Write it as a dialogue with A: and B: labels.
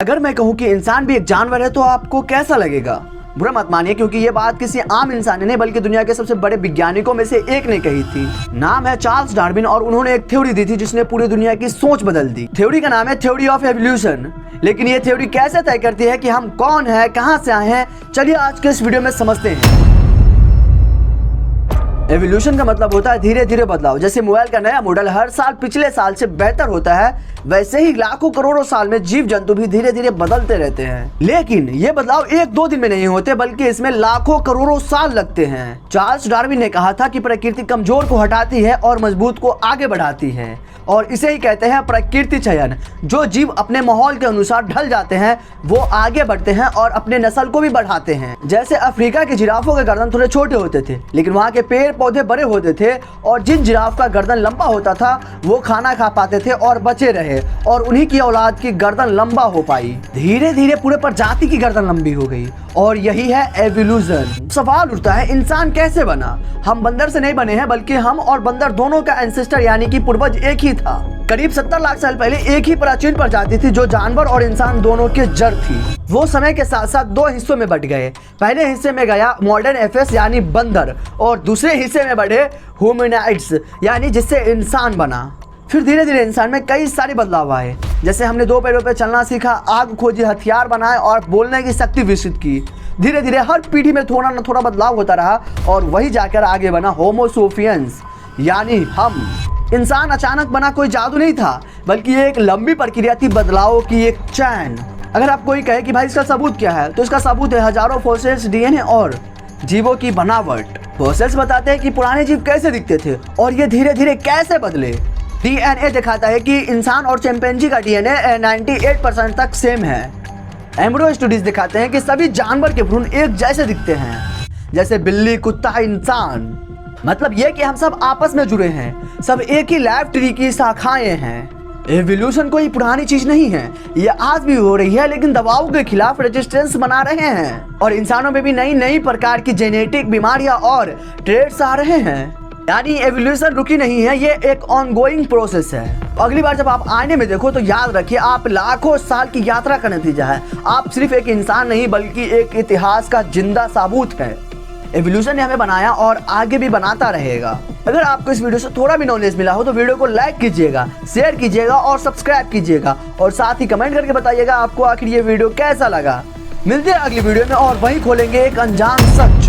A: अगर मैं कहूँ कि इंसान भी एक जानवर है तो आपको कैसा लगेगा? बुरा मत मानिए, क्योंकि ये बात किसी आम इंसान ने नहीं बल्कि दुनिया के सबसे बड़े वैज्ञानिकों में से एक ने कही थी। नाम है चार्ल्स डार्विन और उन्होंने एक थ्योरी दी थी जिसने पूरी दुनिया की सोच बदल दी। थ्योरी का नाम है थ्योरी ऑफ एवोल्यूशन। लेकिन ये थ्योरी कैसे तय करती है कि हम कौन है, कहां से आए हैं, चलिए आज के इस वीडियो में समझते हैं। एवोल्यूशन का मतलब होता है धीरे धीरे बदलाव। जैसे मोबाइल का नया मॉडल हर साल पिछले साल से बेहतर होता है, वैसे ही लाखों करोड़ों साल में जीव जंतु भी धीरे धीरे बदलते रहते हैं। लेकिन ये बदलाव एक दो दिन में नहीं होते बल्कि इसमें लाखों करोड़ों साल लगते हैं। चार्ल्स डार्विन ने कहा था कि प्रकृति कमजोर को हटाती है और मजबूत को आगे बढ़ाती है, और इसे ही कहते हैं प्रकृति चयन। जो जीव अपने माहौल के अनुसार ढल जाते हैं वो आगे बढ़ते हैं और अपने नस्ल को भी बढ़ाते हैं। जैसे अफ्रीका के जिराफों के गर्दन थोड़े छोटे होते थे, लेकिन वहाँ के पेड़ पौधे बड़े होते थे, और जिन जिराफ का गर्दन लंबा होता था वो खाना खा पाते थे और बचे रहे, और उन्हीं की औलाद की गर्दन लंबा हो पाई। धीरे धीरे पूरे प्रजाति की गर्दन लंबी हो गई, और यही है एवोल्यूशन। सवाल उठता है, इंसान कैसे बना? हम बंदर से नहीं बने हैं, बल्कि हम और बंदर दोनों का एंसेस्टर यानी कि पूर्वज एक ही था। करीब 70 लाख साल पहले एक ही प्राचीन प्रजाति थी जो जानवर और इंसान दोनों के जड़ थी। वो समय के साथ साथ दो हिस्सों में बट गए। पहले हिस्से में गया मॉडर्न एफेस यानी बंदर, और दूसरे हिस्से में बढ़े होमिनाइड्स यानी जिससे इंसान बना। फिर धीरे धीरे इंसान में कई सारे बदलाव आए। जैसे हमने दो पैरों पर चलना सीखा, आग खोजी, हथियार बनाए और बोलने की शक्ति विकसित की। धीरे धीरे हर पीढ़ी में थोड़ा न थोड़ा बदलाव होता रहा, और वही जाकर आगे बना होमो सेपियंस यानी हम। इंसान अचानक बना कोई जादू नहीं था, बल्कि एक लंबी प्रक्रिया थी, बदलावों की एक चैन। अगर आप कोई कहे कि भाई इसका सबूत क्या है, तो इसका सबूत है हजारों फॉसिल्स, डीएनए और जीवों की बनावट। फॉसिल्स बताते हैं कि पुराने जीव कैसे दिखते थे और ये धीरे धीरे कैसे बदले। डीएनए दिखाता है कि इंसान और चिंपैंजी का डीएनए 98% तक सेम है। एम्ब्रियो स्टडीज दिखाते हैं कि सभी जानवर के भ्रूण एक जैसे दिखते हैं, जैसे बिल्ली, कुत्ता, इंसान। मतलब ये कि हम सब आपस में जुड़े हैं, सब एक ही लाइफ ट्री की शाखाएं हैं। एवोल्यूशन कोई पुरानी चीज नहीं है, ये आज भी हो रही है, लेकिन दबाव के खिलाफ रेजिस्टेंस बना रहे हैं, और इंसानों में भी नई नई प्रकार की जेनेटिक बीमारियां और ट्रेड्स आ रहे हैं। यानी एवोल्यूशन रुकी नहीं है, ये एक ऑनगोइंग प्रोसेस है। अगली बार जब आप आईने में देखो तो याद रखिए, आप लाखों साल की यात्रा का नतीजा है। आप सिर्फ एक इंसान नहीं बल्कि एक इतिहास का जिंदा सबूत है। एवोल्यूशन ने हमें बनाया और आगे भी बनाता रहेगा। अगर आपको इस वीडियो से थोड़ा भी नॉलेज मिला हो तो वीडियो को लाइक कीजिएगा, शेयर कीजिएगा और सब्सक्राइब कीजिएगा, और साथ ही कमेंट करके बताइएगा आपको आखिर ये वीडियो कैसा लगा। मिलते हैं अगली वीडियो में और वहीं खोलेंगे एक अनजान सच।